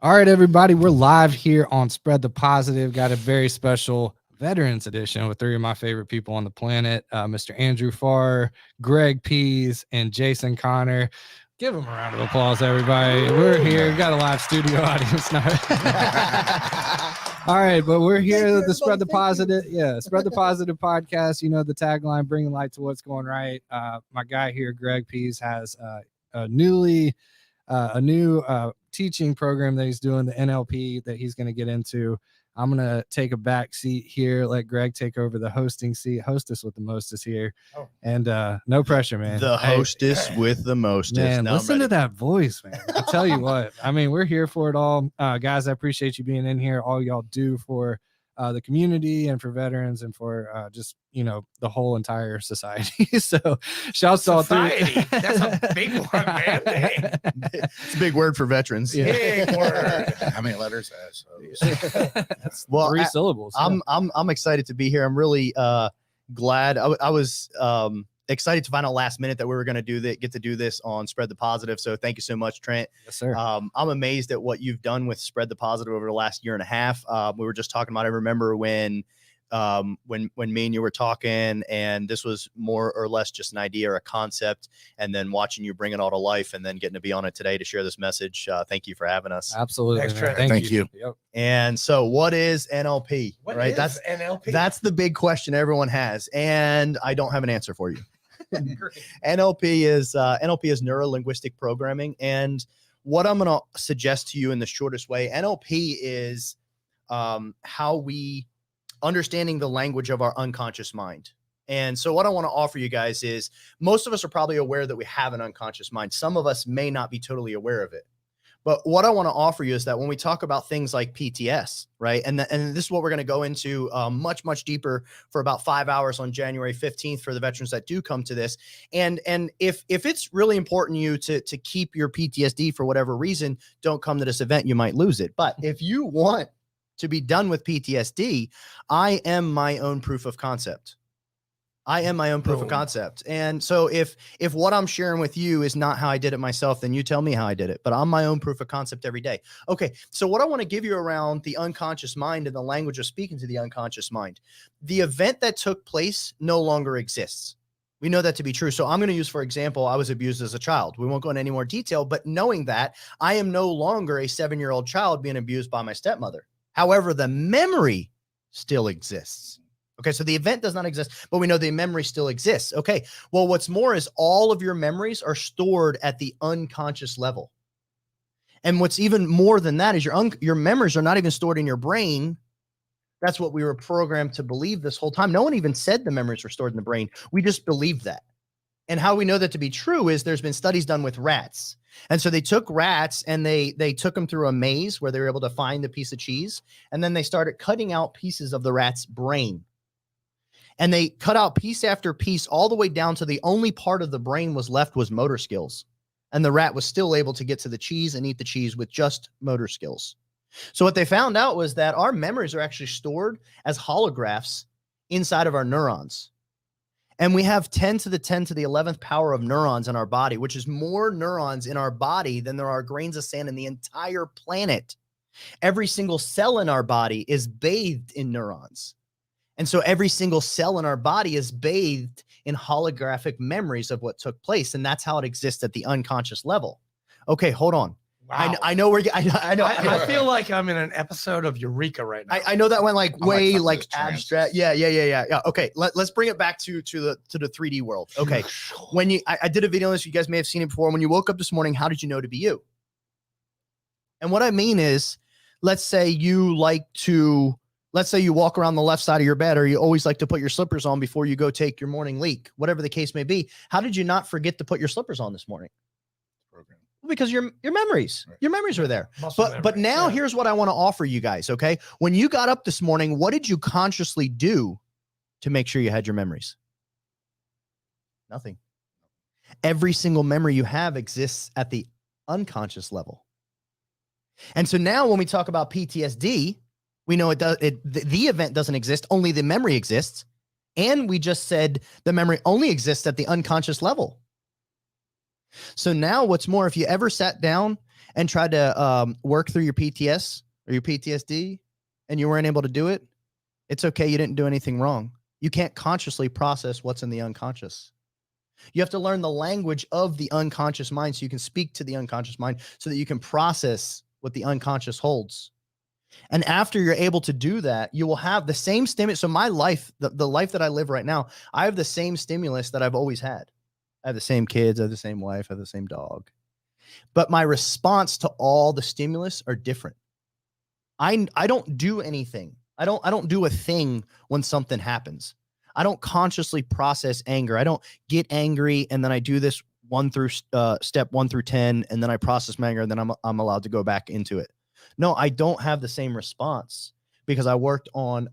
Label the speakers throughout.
Speaker 1: All right, everybody, we're live here on Spread the Positive. Got a very special Veterans Edition with three of my favorite people on the planet, Mr. Andrew Farr, Greg Pihs, and Jason Connor. Give them a round of applause, everybody. We're here. We've got a live studio audience now. All right, but we're here to Spread the Positive. Yeah, Spread the Positive podcast. You know the tagline, bringing light to what's going right. My guy here, Greg Pihs, has a new teaching program that he's doing, the NLP, that he's going to get into. I'm going to take a back seat here, let Greg take over the hosting seat. Hostess with the mostest here. And no pressure, man.
Speaker 2: The hostess with the mostest.
Speaker 1: Man, listen to that voice, man. I tell you what, I mean, we're here for it all. Guys, I appreciate you being in here. All y'all do for the community and for veterans and for just, you know, the whole entire society. So shouts to all three.
Speaker 3: That's a big one, man.
Speaker 2: It's a big word for veterans.
Speaker 1: Yeah.
Speaker 3: Big word.
Speaker 4: How many letters?
Speaker 1: That's
Speaker 2: Well,
Speaker 1: three syllables.
Speaker 2: I'm excited to be here. I'm really glad. I was excited to find out last minute that we were going to get to do this on Spread the Positive. So thank you so much, Trent.
Speaker 1: Yes, sir.
Speaker 2: I'm amazed at what you've done with Spread the Positive over the last year and a half. We were just talking about, I remember when me and you were talking, and this was more or less just an idea or a concept, and then watching you bring it all to life and then getting to be on it today to share this message. Thank you for having us.
Speaker 1: Absolutely.
Speaker 3: Thanks,
Speaker 1: man.
Speaker 3: Trent.
Speaker 4: Thank you.
Speaker 1: Yep.
Speaker 2: And so what is NLP?
Speaker 3: What
Speaker 2: right?
Speaker 3: is
Speaker 2: That's
Speaker 3: NLP.
Speaker 2: That's the big question everyone has, and I don't have an answer for you. NLP is neuro-linguistic programming, and what I'm going to suggest to you in the shortest way, NLP is how we understanding the language of our unconscious mind. And so what I want to offer you guys is, most of us are probably aware that we have an unconscious mind. Some of us may not be totally aware of it. But what I want to offer you is that when we talk about things like PTS, right? And this is what we're going to go into much, much deeper for about 5 hours on January 15th for the veterans that do come to this. And if it's really important to you to keep your PTSD for whatever reason, don't come to this event. You might lose it. But if you want to be done with PTSD, I am my own proof of concept. I am my own proof of concept. And so if what I'm sharing with you is not how I did it myself, then you tell me how I did it. But I'm my own proof of concept every day. Okay, so what I want to give you around the unconscious mind and the language of speaking to the unconscious mind, the event that took place no longer exists. We know that to be true. So I'm going to use, for example, I was abused as a child. We won't go into any more detail, but knowing that, I am no longer a 7-year-old child being abused by my stepmother. However, the memory still exists. Okay, so the event does not exist, but we know the memory still exists. Okay, well, what's more is all of your memories are stored at the unconscious level. And what's even more than that is your memories are not even stored in your brain. That's what we were programmed to believe this whole time. No one even said the memories were stored in the brain. We just believed that. And how we know that to be true is there's been studies done with rats. And so they took rats and they took them through a maze where they were able to find the piece of cheese. And then they started cutting out pieces of the rat's brain. And they cut out piece after piece all the way down to the only part of the brain was left was motor skills. And the rat was still able to get to the cheese and eat the cheese with just motor skills. So what they found out was that our memories are actually stored as holographs inside of our neurons. And we have 10 to the 11th power of neurons in our body, which is more neurons in our body than there are grains of sand in the entire planet. Every single cell in our body is bathed in neurons. And so every single cell in our body is bathed in holographic memories of what took place. And that's how it exists at the unconscious level. Okay, hold on.
Speaker 3: Wow.
Speaker 2: I know
Speaker 3: I feel like I'm in an episode of Eureka right now.
Speaker 2: I know that went like way
Speaker 4: fuck
Speaker 2: like
Speaker 4: this trance.
Speaker 2: abstract. Yeah. Okay, let's bring it back to the 3D world. Okay, when I did a video on this, you guys may have seen it before. When you woke up this morning, how did you know to be you? And what I mean is, let's say you walk around the left side of your bed, or you always like to put your slippers on before you go take your morning leak, whatever the case may be. How did you not forget to put your slippers on this morning? Because your memories were there. But now here's what I want to offer you guys. Okay. When you got up this morning, what did you consciously do to make sure you had your memories? Nothing. Every single memory you have exists at the unconscious level. And so now when we talk about PTSD, we know the event doesn't exist, only the memory exists. And we just said the memory only exists at the unconscious level. So now what's more, if you ever sat down and tried to work through your PTS or your PTSD and you weren't able to do it, it's okay. You didn't do anything wrong. You can't consciously process what's in the unconscious. You have to learn the language of the unconscious mind so you can speak to the unconscious mind so that you can process what the unconscious holds. And after you're able to do that, you will have the same stimulus. So my life, the life that I live right now, I have the same stimulus that I've always had. I have the same kids, I have the same wife, I have the same dog. But my response to all the stimulus are different. I don't do anything. I don't do a thing when something happens. I don't consciously process anger. I don't get angry and then I do this step 1 through 10, and then I process my anger, and then I'm allowed to go back into it. No, I don't have the same response because I worked on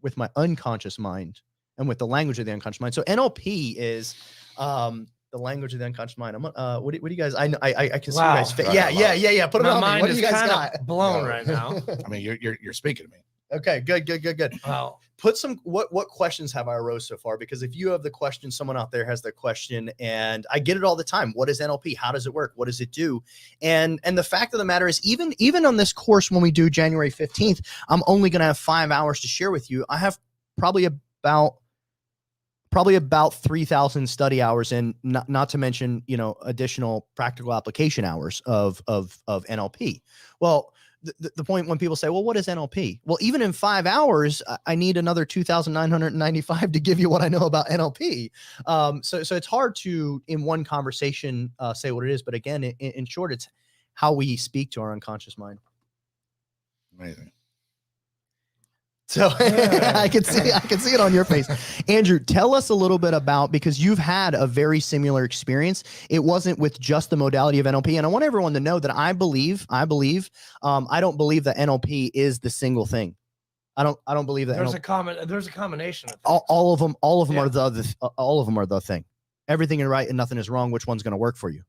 Speaker 2: with my unconscious mind and with the language of the unconscious mind. So NLP is the language of the unconscious mind. What do you guys? I can see you guys. Yeah. Put it
Speaker 3: My
Speaker 2: on me.
Speaker 3: mind
Speaker 2: What do
Speaker 3: is
Speaker 2: you guys
Speaker 3: kind
Speaker 2: got?
Speaker 3: of blown right now.
Speaker 4: I mean, you're speaking to me.
Speaker 2: Okay, good.
Speaker 3: Wow.
Speaker 2: Put some what questions have I arose so far? Because if you have the question, someone out there has the question, and I get it all the time. What is NLP? How does it work? What does it do? And the fact of the matter is, even on this course, when we do January 15th, I'm only going to have 5 hours to share with you. I have probably about 3,000 study hours, and not to mention, additional practical application hours of NLP. Well, the point when people say, well, what is NLP? Well, even in 5 hours, I need another 2,995 to give you what I know about NLP. So it's hard to, in one conversation, say what it is. But again, in short, it's how we speak to our unconscious mind.
Speaker 4: Amazing.
Speaker 2: So I can see it on your face. Andrew, tell us a little bit about, because you've had a very similar experience. It wasn't with just the modality of NLP. And I want everyone to know that I don't believe that NLP is the single thing. I don't believe that
Speaker 3: There's a combination of things.
Speaker 2: all of them are the thing. Everything is right and nothing is wrong. Which one's going to work for you?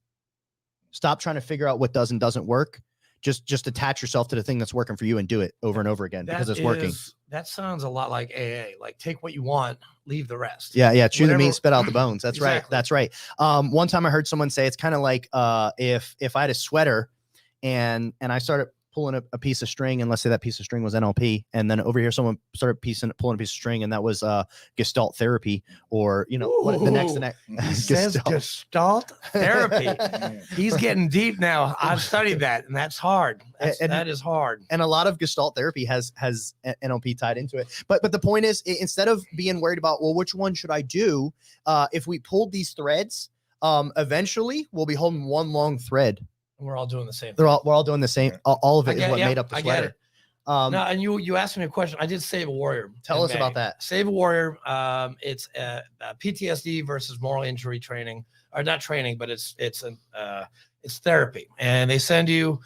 Speaker 2: Stop trying to figure out what does and doesn't work. Just attach yourself to the thing that's working for you and do it over and over again because it's working.
Speaker 3: That sounds a lot like AA. Like, take what you want, leave the rest.
Speaker 2: Yeah. Chew the meat, spit out the bones. That's
Speaker 3: Exactly.
Speaker 2: right. That's right. One time I heard someone say it's kind of like if I had a sweater and I started pulling a piece of string, and let's say that piece of string was NLP, and then over here someone started pulling a piece of string, and that was Gestalt therapy, or what the next
Speaker 3: He says Gestalt therapy. He's getting deep now. I've studied that, and that's hard. That is hard.
Speaker 2: And a lot of Gestalt therapy has NLP tied into it. But the point is, instead of being worried about, well, which one should I do? If we pulled these threads, eventually we'll be holding one long thread.
Speaker 3: We're all doing the same.
Speaker 2: We're all doing the same. All of it is what made up the sweater.
Speaker 3: No, and you asked me a question. I did Save a Warrior.
Speaker 2: Tell us about that.
Speaker 3: Save a Warrior. It's PTSD versus moral injury training, or not training, but it's therapy. And they send you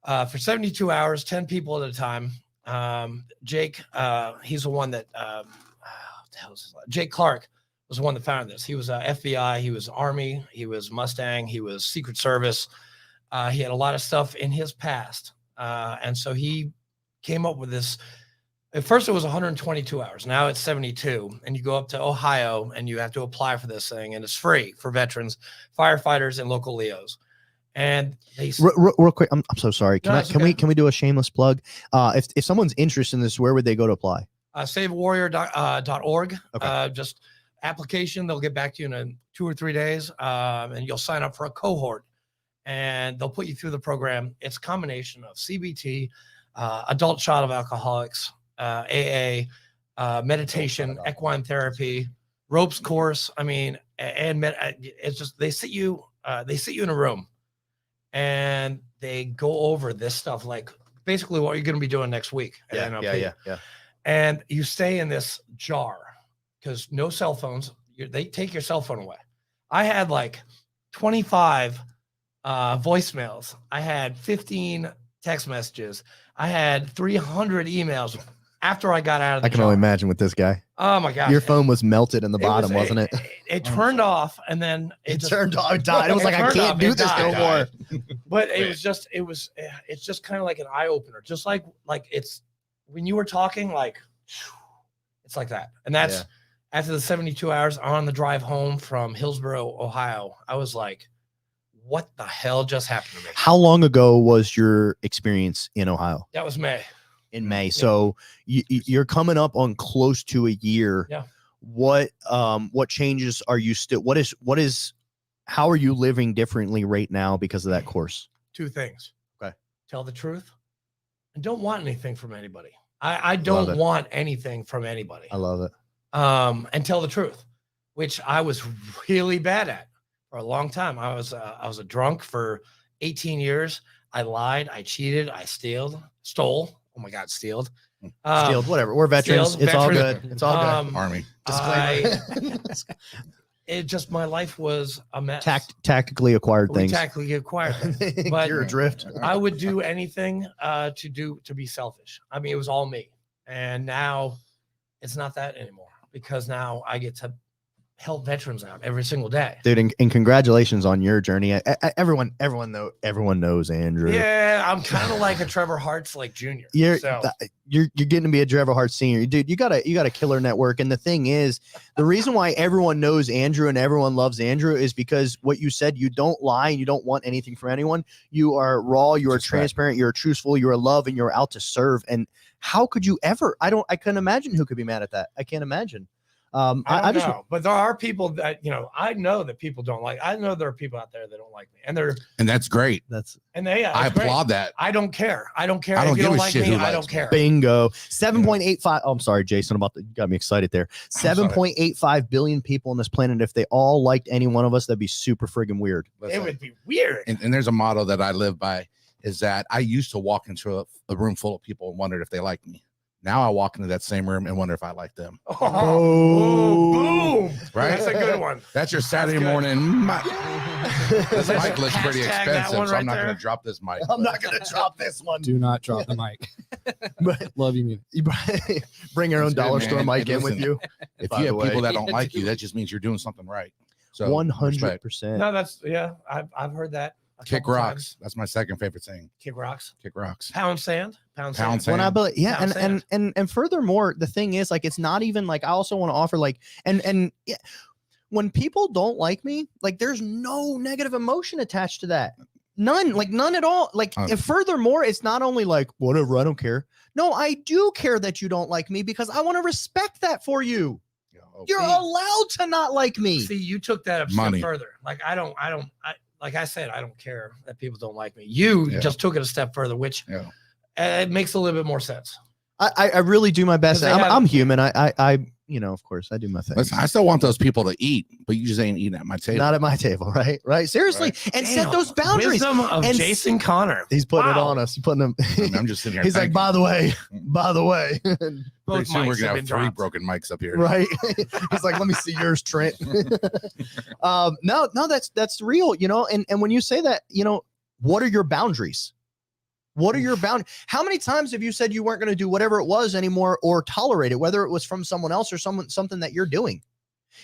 Speaker 3: for 72 hours, 10 people at a time. Jake, he's the one that what the hell is his name? Jake Clark was the one that founded this. He was FBI, he was Army, he was Mustang, he was Secret Service. He had a lot of stuff in his past. And so he came up with this. At first it was 122 hours. Now it's 72. And you go up to Ohio and you have to apply for this thing. And it's free for veterans, firefighters, and local Leos. And they
Speaker 2: real quick, I'm so sorry. Can we do a shameless plug? If someone's interested in this, where would they go to apply?
Speaker 3: SaveAwarrior.org.
Speaker 2: Okay.
Speaker 3: Just application. They'll get back to you in 2 or 3 days. And you'll sign up for a cohort. And they'll put you through the program. It's a combination of CBT, adult child of alcoholics, AA, meditation, equine therapy, ropes course. I mean, it's just they sit you in a room, and they go over this stuff, like basically what you're going to be doing next week. At NLP.
Speaker 2: Yeah.
Speaker 3: And you stay in this jar because no cell phones. They take your cell phone away. I had like 25 voicemails. I had 15 text messages. I had 300 emails after I got out of the
Speaker 2: I can
Speaker 3: jar.
Speaker 2: only imagine with this guy.
Speaker 3: Oh my gosh.
Speaker 2: Your phone was melted in the bottom, wasn't it?
Speaker 3: It turned off, and then
Speaker 2: it turned off. It died. It was like, I can't do this no more.
Speaker 3: But it's just kind of like an eye opener. Just like it's when you were talking, like it's like that. And that's after the 72 hours on the drive home from Hillsboro, Ohio. I was like, what the hell just happened to me?
Speaker 2: How long ago was your experience in Ohio?
Speaker 3: That was May.
Speaker 2: In May. So you're coming up on close to a year.
Speaker 3: Yeah.
Speaker 2: What changes are you still, how are you living differently right now because of that course?
Speaker 3: 2 things.
Speaker 2: Okay.
Speaker 3: Tell the truth and don't want anything from anybody. I don't want anything from anybody.
Speaker 2: I love it.
Speaker 3: And tell the truth, which I was really bad at for a long time. I was a drunk for 18 years. I lied, I cheated, I stole. Oh my God, stealed.
Speaker 2: Stealed, whatever. We're veterans.
Speaker 3: stealed,
Speaker 2: It's all
Speaker 3: veterans.
Speaker 2: good. It's all good.
Speaker 4: Army.
Speaker 3: It just, my life was a mess.
Speaker 2: Tactically acquired
Speaker 3: We
Speaker 2: things.
Speaker 3: tactically acquired things. But
Speaker 2: You're adrift.
Speaker 3: I would do anything to be selfish. I mean, it was all me. And now it's not that anymore, because now I get to help veterans out every single day.
Speaker 2: Dude, and congratulations on your journey. Everyone knows Andrew.
Speaker 3: Yeah, I'm kind of like a Trevor Hart's like junior.
Speaker 2: You're
Speaker 3: So
Speaker 2: getting to be a Draper Hart senior, dude. You got a killer network, and the thing is, the reason why everyone knows Andrew and everyone loves Andrew is because what you said. You don't lie, and you don't want anything from anyone. You are raw. You are transparent. You're truthful. You're love, and you're out to serve. And how could you ever? I couldn't imagine who could be mad at that. I can't imagine.
Speaker 3: I just know, but there are people that, I know that people don't like. I know there are people out there that don't like me, and
Speaker 4: that's great.
Speaker 3: I
Speaker 4: applaud that.
Speaker 3: I don't care. I don't care
Speaker 4: I don't
Speaker 3: if you
Speaker 4: give
Speaker 3: don't
Speaker 4: a
Speaker 3: like
Speaker 4: shit
Speaker 3: me.
Speaker 4: who
Speaker 3: I
Speaker 4: likes
Speaker 3: don't
Speaker 4: me.
Speaker 3: care.
Speaker 2: Bingo. 7.85. Oh, I'm sorry, Jason. You got me excited there. 7.85 billion people on this planet. If they all liked any one of us, that'd be super friggin' weird.
Speaker 3: It would be weird.
Speaker 4: And there's a motto that I live by, is that I used to walk into a room full of people and wondered if they liked me. Now I walk into that same room and wonder if I like them.
Speaker 3: Oh, boom.
Speaker 4: Right?
Speaker 3: That's a good one.
Speaker 4: That's your Saturday morning. This mic looks pretty
Speaker 3: Hashtag that
Speaker 4: expensive,
Speaker 3: one
Speaker 4: so
Speaker 3: right
Speaker 4: I'm not
Speaker 3: there.
Speaker 4: going to drop this mic.
Speaker 2: I'm not gonna drop this one.
Speaker 1: Do not drop the mic.
Speaker 2: But
Speaker 1: Love you, man.
Speaker 2: you bring your own
Speaker 4: It's good,
Speaker 2: dollar
Speaker 4: man.
Speaker 2: store mic
Speaker 4: Hey,
Speaker 2: in with
Speaker 4: listen,
Speaker 2: you.
Speaker 4: If
Speaker 2: By
Speaker 4: you
Speaker 2: the
Speaker 4: have
Speaker 2: way.
Speaker 4: people that don't like you, that just means you're doing something right. So
Speaker 2: 100%.
Speaker 3: No, that's I've heard that. a
Speaker 4: kick
Speaker 3: couple
Speaker 4: rocks.
Speaker 3: times.
Speaker 4: That's my second favorite thing.
Speaker 3: Kick rocks.
Speaker 4: Kick rocks.
Speaker 3: Pound sand. Pound
Speaker 4: Pound
Speaker 3: sand.
Speaker 4: sand.
Speaker 2: When I believe, yeah,
Speaker 3: Pound
Speaker 2: and
Speaker 3: sand.
Speaker 2: and furthermore, the thing is, like, it's not even like, I also want to offer, like, and yeah, when people don't like me, like, there's no negative emotion attached to that. None, like none at all. Like, and furthermore, it's not only like, whatever, I don't care. No, I do care that you don't like me, because I want to respect that for you. You're allowed to not like me.
Speaker 3: See, you took that a step further. Like, like I said, I don't care that people don't like me. You just took it a step further, which it makes a little bit more sense.
Speaker 2: I really do my best.
Speaker 3: 'Cause they
Speaker 2: I'm human. I you know, of course, I do my thing.
Speaker 4: Listen, I still want those people to eat, but you just ain't eating at my table.
Speaker 2: Not at my table, right? Right. Seriously,
Speaker 4: Right.
Speaker 2: and set those boundaries.
Speaker 3: Wisdom of
Speaker 2: And
Speaker 3: Jason Connor.
Speaker 2: He's putting it
Speaker 3: Wow.
Speaker 2: on us. He's putting them.
Speaker 4: I mean, I'm just sitting here.
Speaker 2: He's like,
Speaker 4: thanking
Speaker 2: by the way,
Speaker 4: you.
Speaker 2: by the way,
Speaker 4: Pretty
Speaker 3: Both
Speaker 4: soon we're
Speaker 3: mics
Speaker 4: gonna
Speaker 3: have
Speaker 4: have
Speaker 3: been
Speaker 4: 3
Speaker 3: dropped.
Speaker 4: broken mics up here.
Speaker 2: right? He's like, let me see yours, Trent. No, that's real, you know. And when you say that, you know, what are your boundaries? What are your boundaries? How many times have you said you weren't going to do whatever it was anymore, or tolerate it, whether it was from someone else or something that you're doing?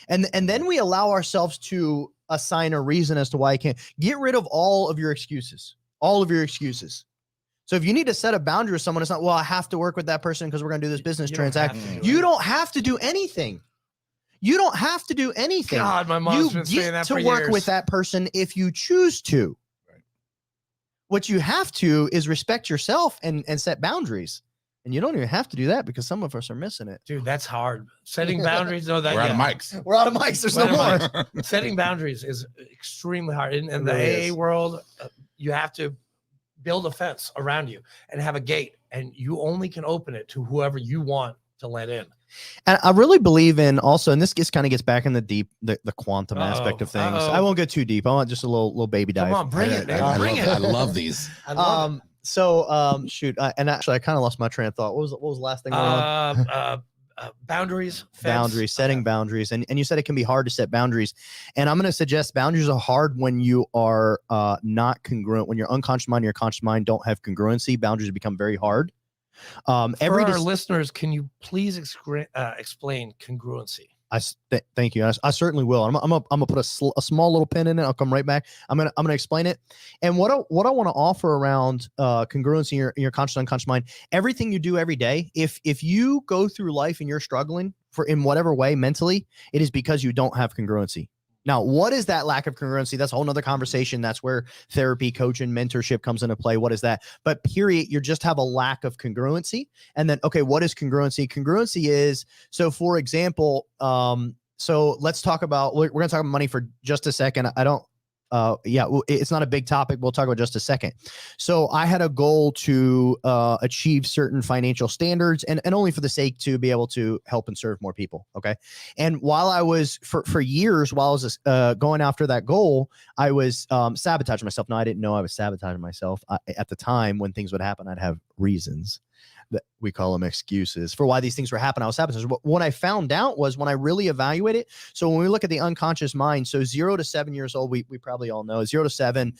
Speaker 2: And then we allow ourselves to assign a reason as to why I can't. Get rid of all of your excuses. All of your excuses. So if you need to set a boundary with someone, it's not, well, I have to work with that person because we're going to do this business transaction. You don't have to do anything. You don't have to do anything.
Speaker 3: God, my mom's been saying that for
Speaker 2: You get to work
Speaker 3: years.
Speaker 2: with that person if you choose to.
Speaker 4: Right.
Speaker 2: What you have to is respect yourself and set boundaries. And you don't even have to do that, because some of us are missing it.
Speaker 3: Dude, that's hard. Setting boundaries. No, that
Speaker 4: We're out of mics.
Speaker 2: We're out of mics. There's no
Speaker 3: We're out of
Speaker 2: more.
Speaker 3: Setting boundaries is extremely hard. In the
Speaker 2: really
Speaker 3: AA
Speaker 2: is.
Speaker 3: world, you have to build a fence around you and have a gate, and you only can open it to whoever you want to let in.
Speaker 2: And I really believe in also, and this kind of gets back in the quantum aspect of things. I won't get too deep. I want just a little baby dive.
Speaker 3: Come on, bring it, man.
Speaker 4: I
Speaker 3: Bring it.
Speaker 4: love these.
Speaker 3: I love it.
Speaker 2: Shoot. And actually, I kind of lost my train of thought. What was the last thing?
Speaker 3: Boundaries, fence.
Speaker 2: Boundaries, setting boundaries. And you said it can be hard to set boundaries. And I'm going to suggest boundaries are hard when you are not congruent. When your unconscious mind and your conscious mind don't have congruency, boundaries become very hard.
Speaker 3: For our listeners, can you please explain congruency?
Speaker 2: Thank you. I certainly will. I'm gonna put a small little pin in it. I'll come right back. I'm gonna explain it. And what I want to offer around congruency in your conscious unconscious mind. Everything you do every day. If you go through life and you're struggling in whatever way mentally, it is because you don't have congruency. Now, what is that lack of congruency? That's a whole nother conversation. That's where therapy, coaching, mentorship comes into play. What is that? But period, you just have a lack of congruency. And then, okay, what is congruency? Congruency is, so for example, so let's talk about, we're going to talk about money for just a second. It's not a big topic. We'll talk about just a second. So I had a goal to achieve certain financial standards and only for the sake to be able to help and serve more people. Okay. And while I was for years, while I was going after that goal, I was sabotaging myself. No, I didn't know I was sabotaging myself. At the time when things would happen, I'd have reasons. That we call them excuses for why these things were happening. I was sabotaging. What I found out was when I really evaluated. So when we look at the unconscious mind, so 0 to 7 years old, we probably all know 0 to 7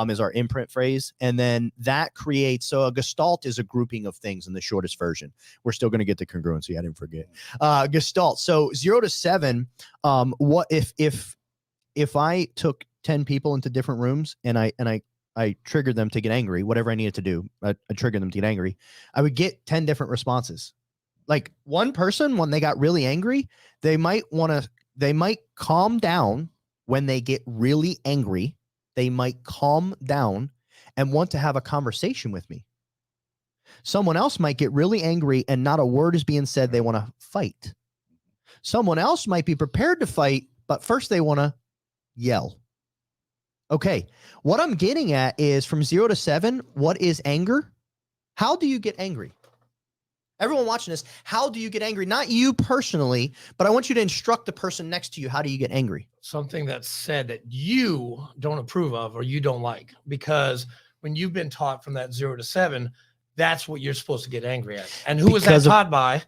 Speaker 2: is our imprint phrase. And then that creates, so a gestalt is a grouping of things in the shortest version. We're still going to get the congruency. I didn't forget gestalt. So 0 to 7, what if I took 10 people into different rooms and I triggered them to get angry, whatever I needed to do, I triggered them to get angry, I would get 10 different responses. Like one person, when they got really angry, they might calm down when they get really angry. They might calm down and want to have a conversation with me. Someone else might get really angry and not a word is being said. They want to fight. Someone else might be prepared to fight, but first they want to yell. Okay, what I'm getting at is from 0 to 7, what is anger? How do you get angry? Everyone watching this, how do you get angry? Not you personally, but I want you to instruct the person next to you. How do you get angry?
Speaker 3: Something that's said that you don't approve of or you don't like, because when you've been taught from that 0 to 7, that's what you're supposed to get angry at. And who was that taught by?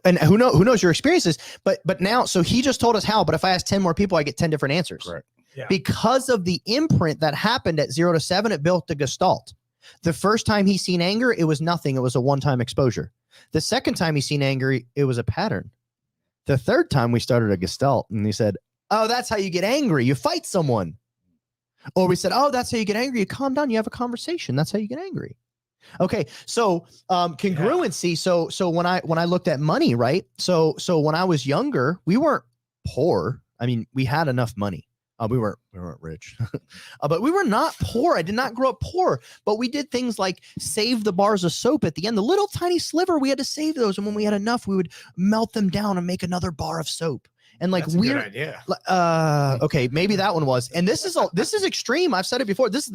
Speaker 2: And who knows your experiences, but now, so he just told us how, but if I ask 10 more people, I get 10 different answers.
Speaker 4: Correct.
Speaker 3: Yeah.
Speaker 2: Because of the imprint that happened at 0 to 7, it built the gestalt. The first time he seen anger, it was nothing. It was a one-time exposure. The second time he seen anger, it was a pattern. The third time we started a gestalt and he said, oh, that's how you get angry. You fight someone. Or we said, oh, that's how you get angry. You calm down. You have a conversation. That's how you get angry. Okay. So, congruency. Yeah. So when I looked at money, right? So when I was younger, we weren't poor. I mean, we had enough money. We weren't rich, but we were not poor. I did not grow up poor, but we did things like save the bars of soap at the end, the little tiny sliver. We had to save those. And when we had enough, we would melt them down and make another bar of soap. And like,
Speaker 3: that's a good idea.
Speaker 2: Okay, maybe that one was. And this is extreme. I've said it before. This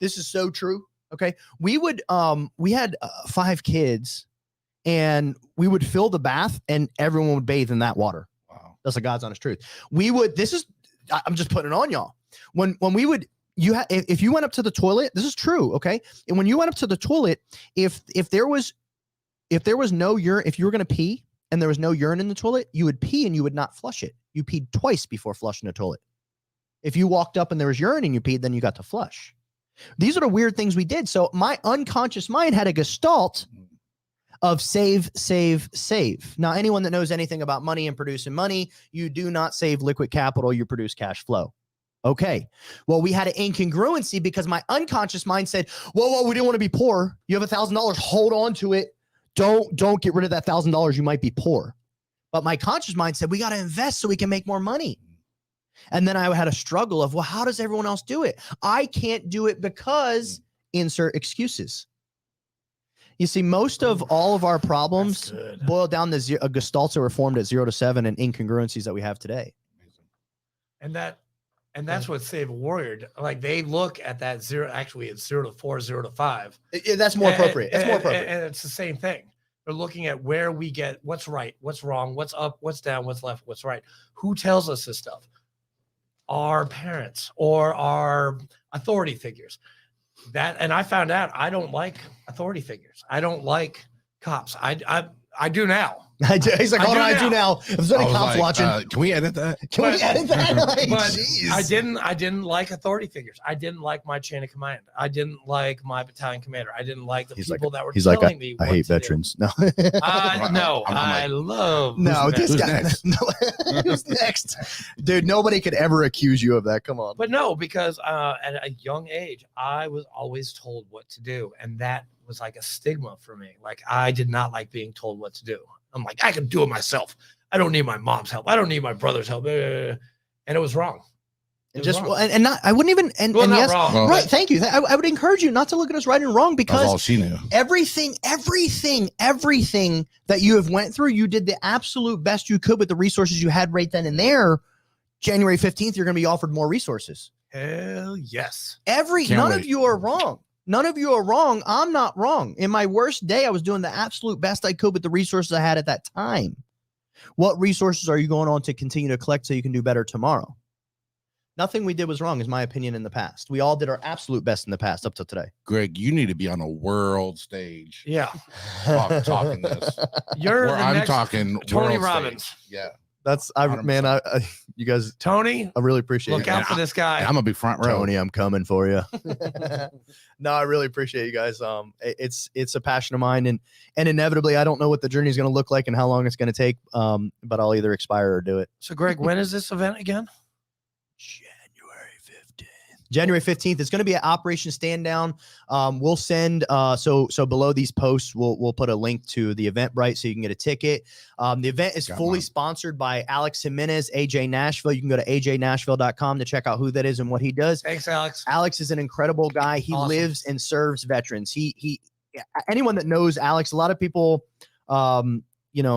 Speaker 2: is so true. Okay. We had 5 kids and we would fill the bath and everyone would bathe in that water.
Speaker 4: Wow.
Speaker 2: That's the God's honest truth. I'm just putting it on y'all. When we would, if you went up to the toilet, this is true. Okay. And when you went up to the toilet, if there was no urine, if you were going to pee and there was no urine in the toilet, you would pee and you would not flush it. You peed twice before flushing the toilet. If you walked up and there was urine and you peed, then you got to flush. These are the weird things we did. So my unconscious mind had a gestalt of save, save, save. Now, anyone that knows anything about money and producing money, you do not save liquid capital, you produce cash flow. Okay. Well, we had an incongruency because my unconscious mind said, whoa, we didn't want to be poor. You have $1,000, hold on to it. Don't get rid of that $1,000. You might be poor. But my conscious mind said, we got to invest so we can make more money. And then I had a struggle of, well, how does everyone else do it? I can't do it because insert excuses. You see, most of all of our problems boil down to gestalts that were formed at 0 to 7 and incongruencies that we have today.
Speaker 3: And that's what Save a Warrior, like they look at that 0, actually it's 0 to 4, 0 to 5.
Speaker 2: That's more appropriate. It's more appropriate.
Speaker 3: And it's the same thing. They're looking at where we get what's right, what's wrong, what's up, what's down, what's left, what's right. Who tells us this stuff? Our parents or our authority figures. And I found out I don't like authority figures. I don't like cops. I do now.
Speaker 2: He's like, I do now. If there's any cops watching,
Speaker 4: can we edit that?
Speaker 2: We edit that? Like,
Speaker 3: but
Speaker 2: geez.
Speaker 3: I didn't like authority figures. I didn't like my chain of command. I didn't like my battalion commander. I didn't like the people that were telling me.
Speaker 2: I hate veterans. No,
Speaker 3: I love.
Speaker 2: No, this guy. Who's next, dude? Nobody could ever accuse you of that. Come on.
Speaker 3: But no, because at a young age, I was always told what to do, and that was like a stigma for me. Like I did not like being told what to do. I'm like, I can do it myself. I don't need my mom's help. I don't need my brother's help. and it was wrong. It
Speaker 2: And
Speaker 3: was
Speaker 2: just
Speaker 3: wrong.
Speaker 2: and not I wouldn't even and,
Speaker 3: Well,
Speaker 2: and
Speaker 3: not
Speaker 2: yes,
Speaker 3: wrong.
Speaker 4: Well,
Speaker 2: right. Thank you. I would encourage you not to look at us right and wrong,
Speaker 4: That's
Speaker 2: because
Speaker 4: all she knew.
Speaker 2: everything that you have went through, you did the absolute best you could with the resources you had right then and there. January 15th, you're going to be offered more resources.
Speaker 3: Hell yes.
Speaker 4: Can't
Speaker 2: None
Speaker 4: wait.
Speaker 2: of you are wrong. None of you are wrong. I'm not wrong. In my worst day, I was doing the absolute best I could with the resources I had at that time. What resources are you going on to continue to collect so you can do better tomorrow? Nothing we did was wrong, is my opinion, in the past. We all did our absolute best in the past up till today.
Speaker 4: Greg, you need to be on a world stage
Speaker 3: Yeah.
Speaker 4: talking this.
Speaker 3: You're
Speaker 4: Where
Speaker 3: the
Speaker 4: I'm
Speaker 3: next
Speaker 4: talking
Speaker 3: Tony
Speaker 4: world
Speaker 3: Robbins.
Speaker 4: stage. Yeah.
Speaker 2: That's you guys,
Speaker 3: Tony,
Speaker 2: I really appreciate
Speaker 3: look
Speaker 2: it.
Speaker 3: out for this guy.
Speaker 4: And I'm gonna be front row.
Speaker 2: Tony, I'm coming for you. No, I really appreciate you guys. It's a passion of mine, and inevitably, I don't know what the journey is going to look like and how long it's going to take. But I'll either expire or do it.
Speaker 3: So, Greg, when is this event again?
Speaker 2: January 15th. It's going to be at Operation Stand Down. We'll send so below these posts, we'll put a link to the Eventbrite so you can get a ticket. The event is
Speaker 4: Got
Speaker 2: fully
Speaker 4: mine.
Speaker 2: sponsored by Alex Jimenez, AJ Nashville. You can go to ajnashville.com to check out who that is and what he does.
Speaker 3: Thanks, Alex.
Speaker 2: Alex is an incredible guy. He
Speaker 3: Awesome.
Speaker 2: lives and serves veterans. He anyone that knows Alex, a lot of people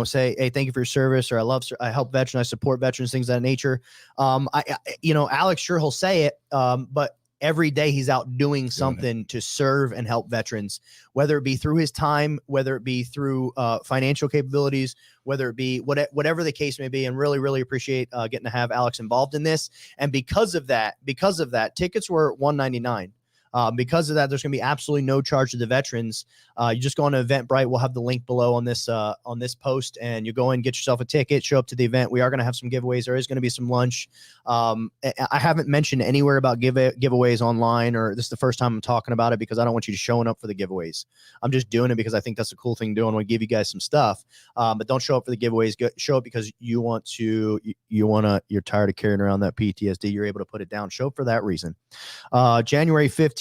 Speaker 2: say, hey, thank you for your service, or I help veterans, I support veterans, things of that nature. Alex, sure, he'll say it, but every day he's out doing something to serve and help veterans, whether it be through his time, whether it be through financial capabilities, whether it be whatever the case may be. And really, really appreciate getting to have Alex involved in this. And because of that, tickets were $199. Because of that, there's going to be absolutely no charge to the veterans. You just go on to Eventbrite. We'll have the link below on this post, and you go in, get yourself a ticket, show up to the event. We are going to have some giveaways. There is going to be some lunch. I haven't mentioned anywhere about giveaways online, or this is the first time I'm talking about it, because I don't want you to showing up for the giveaways. I'm just doing it because I think that's a cool thing to do, and we give you guys some stuff. But don't show up for the giveaways. Show up because you're tired of carrying around that PTSD. You're able to put it down. Show up for that reason. January 15th.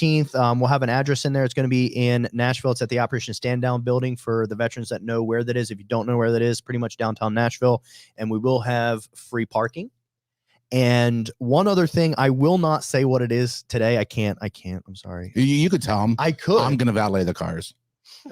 Speaker 2: We'll have an address in there. It's going to be in Nashville. It's at the Operation Stand Down building for the veterans that know where that is. If you don't know where that is, pretty much downtown Nashville. And we will have free parking. And one other thing, I will not say what it is today. I can't. I'm sorry.
Speaker 4: You could tell him.
Speaker 2: I could.
Speaker 4: I'm gonna valet the cars.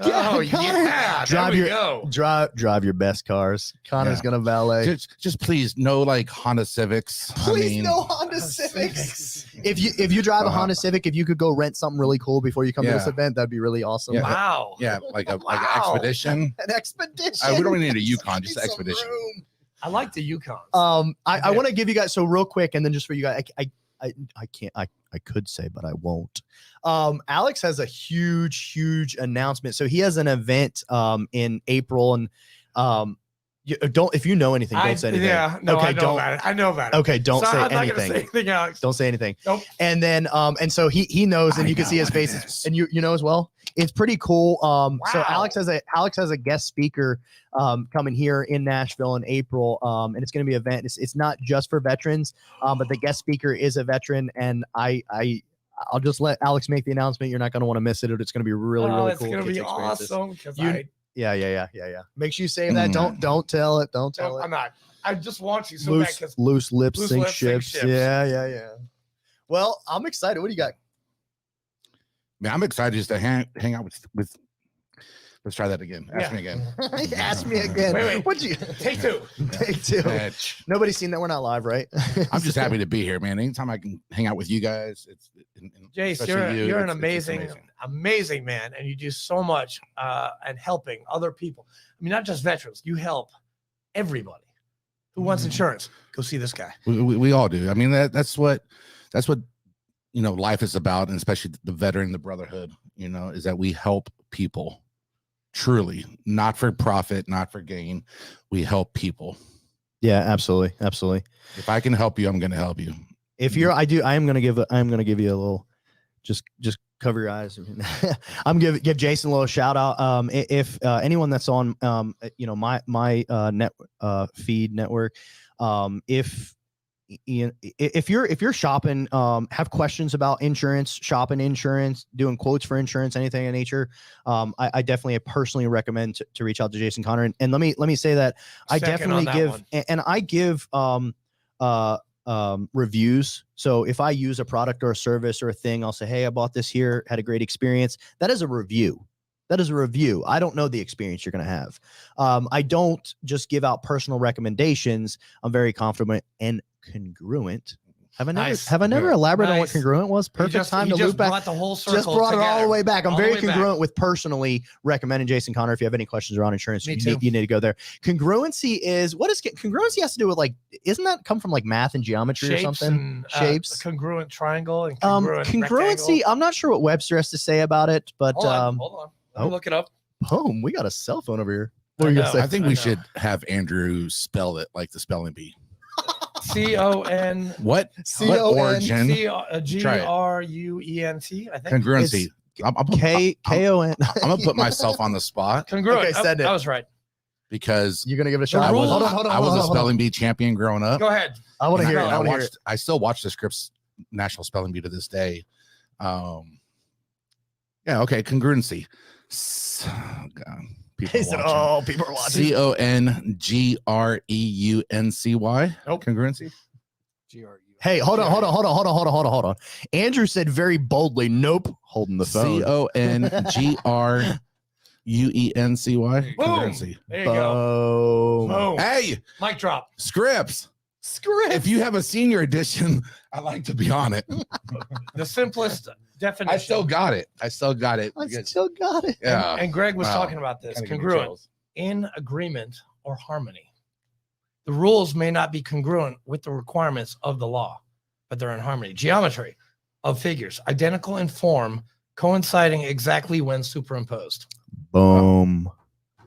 Speaker 3: Oh, yeah.
Speaker 2: Drive
Speaker 3: There we
Speaker 2: your-
Speaker 3: go.
Speaker 2: Drive your best cars. Connor's
Speaker 4: Yeah.
Speaker 2: gonna valet.
Speaker 4: Just please, no like Honda Civics.
Speaker 2: Please, no Honda Civics. If you drive a Honda Civic, if you could go rent something really cool before you come to this
Speaker 4: Yeah.
Speaker 2: event, that'd be really awesome.
Speaker 4: Yeah.
Speaker 3: Wow.
Speaker 4: Yeah, like an
Speaker 3: Wow.
Speaker 4: expedition.
Speaker 2: An expedition.
Speaker 4: We don't need a Yukon, just
Speaker 2: Need some
Speaker 4: expedition.
Speaker 2: room.
Speaker 3: I like the Yukons.
Speaker 2: I want to give you guys, so real quick, and then just for you guys, I can't, I could say, but I won't. Alex has a huge announcement. So he has an event in April, and if you know anything, don't say anything.
Speaker 3: Yeah, no,
Speaker 2: Okay,
Speaker 3: I know
Speaker 2: don't-
Speaker 3: about it. I know about it.
Speaker 2: Okay, don't
Speaker 3: So
Speaker 2: say
Speaker 3: I'm not gonna
Speaker 2: anything.
Speaker 3: say anything, Alex.
Speaker 2: Don't say anything.
Speaker 3: Nope.
Speaker 2: And then and so he knows, and
Speaker 4: I
Speaker 2: you can
Speaker 4: know
Speaker 2: see his
Speaker 4: what it
Speaker 2: face,
Speaker 4: is.
Speaker 2: and you know as well. It's pretty cool. So
Speaker 3: Wow.
Speaker 2: Alex has a guest speaker coming here in Nashville in April, and it's going to be an event. It's not just for veterans, but the guest speaker is a veteran, and I'll just let Alex make the announcement. You're not going to want to miss it. It's going to be really
Speaker 3: It's
Speaker 2: cool.
Speaker 3: gonna
Speaker 2: Get
Speaker 3: be
Speaker 2: to experience this.
Speaker 3: awesome. Because
Speaker 2: You- Yeah. Make sure you save that. Don't tell it. Don't tell
Speaker 3: no,
Speaker 2: it.
Speaker 3: I'm not. I just want you so bad because
Speaker 2: Loose lips
Speaker 3: loose
Speaker 2: sink
Speaker 3: lips sink
Speaker 2: ships.
Speaker 3: ships.
Speaker 2: Yeah. Well, I'm excited. What do you got?
Speaker 4: Man, I'm excited just to hang out with. Let's try that again. Ask me again.
Speaker 2: Ask me again.
Speaker 3: Wait.
Speaker 2: What'd you
Speaker 3: take two.
Speaker 2: take two?
Speaker 4: Bitch.
Speaker 2: Nobody's seen that. We're not live, right?
Speaker 4: I'm just happy to be here, man. Anytime I can hang out with you guys,
Speaker 3: Jace,
Speaker 4: especially
Speaker 3: you're an
Speaker 4: it's
Speaker 3: amazing man, and you do so much and helping other people. I mean, not just veterans. You help everybody who wants insurance. Go see this guy.
Speaker 4: We all do. I mean, that's what life is about, and especially the veteran, the brotherhood. Is that we help people. Truly, not for profit, not for gain. We help people.
Speaker 2: Yeah, absolutely.
Speaker 4: If I can help you, I'm going to help you.
Speaker 2: If you're, I am gonna give you a little. Just cover your eyes. I'm give Jason a little shout out. If anyone that's on my feed network, if you're shopping, have questions about insurance, shopping insurance, doing quotes for insurance, anything of nature, I definitely personally recommend to reach out to Jason Connor. And let me say that I
Speaker 3: Second
Speaker 2: definitely
Speaker 3: on that
Speaker 2: give,
Speaker 3: one.
Speaker 2: and I give reviews. So if I use a product or a service or a thing, I'll say, hey, I bought this here, had a great experience. That is a review. That is a review. I don't know the experience you're going to have. I don't just give out personal recommendations. I'm very confident and congruent. Have I never elaborated on what congruent was? Perfect time to loop back.
Speaker 3: Brought the whole circle
Speaker 2: Just brought it all the way back. I'm
Speaker 3: All
Speaker 2: very
Speaker 3: the way back.
Speaker 2: congruent with personally recommending Jason Connor. If you have any questions around insurance,
Speaker 3: Me
Speaker 2: you
Speaker 3: too.
Speaker 2: need to go there. Congruency is congruency has to do with like, isn't that come from like math and geometry or something?
Speaker 3: And,
Speaker 2: Shapes.
Speaker 3: congruent triangle and congruent
Speaker 2: Congruency.
Speaker 3: rectangle.
Speaker 2: I'm not sure what Webster has to say about it, but
Speaker 3: Hold on. Let me look it up.
Speaker 2: boom, we got a cell phone over here.
Speaker 3: I
Speaker 2: What are you gonna
Speaker 3: know.
Speaker 2: say?
Speaker 4: I think
Speaker 3: I
Speaker 4: we
Speaker 3: know.
Speaker 4: should have Andrew spell it like the spelling bee.
Speaker 3: C-O-N
Speaker 4: What
Speaker 2: C-O-N-
Speaker 4: origin?
Speaker 3: G-R-U-E-N-T, I think.
Speaker 4: Congruency. I'm
Speaker 2: K-O-N.
Speaker 4: gonna put myself on the spot
Speaker 3: Congruent.
Speaker 2: Okay, send it.
Speaker 3: I was right.
Speaker 4: because
Speaker 2: You're gonna give it a
Speaker 3: The
Speaker 2: shot.
Speaker 3: rules-
Speaker 2: Hold on.
Speaker 4: I was a
Speaker 2: hold on.
Speaker 4: spelling bee champion growing up.
Speaker 3: Go ahead.
Speaker 2: I want to
Speaker 4: And
Speaker 2: hear it.
Speaker 4: and
Speaker 2: I want to hear it.
Speaker 4: I still watch the Scripps National Spelling Bee to this day. Yeah, okay. Congruency. God, people
Speaker 2: He said,
Speaker 4: watching.
Speaker 2: "Oh, people are watching."
Speaker 4: Congruency.
Speaker 3: Nope.
Speaker 4: Congruency.
Speaker 1: G-R-U.
Speaker 2: Hey, hold on. Andrew said very boldly, "Nope," holding the phone.
Speaker 4: Congruency.
Speaker 3: Boom.
Speaker 4: Congruency.
Speaker 3: There you go.
Speaker 2: Boom.
Speaker 3: Boom.
Speaker 4: Hey,
Speaker 3: Mic drop.
Speaker 4: Scripps.
Speaker 2: Script.
Speaker 4: If you have a senior edition, I like to be on it.
Speaker 3: The simplest definition.
Speaker 4: I still got it.
Speaker 2: I
Speaker 4: because-
Speaker 2: still got it.
Speaker 4: Yeah.
Speaker 3: And Greg was
Speaker 4: Wow.
Speaker 3: talking about this.
Speaker 4: Kinda give me
Speaker 3: Congruent.
Speaker 4: chills.
Speaker 3: In agreement or harmony. The rules may not be congruent with the requirements of the law, but they're in harmony. Geometry of figures, identical in form, coinciding exactly when superimposed.
Speaker 2: Boom.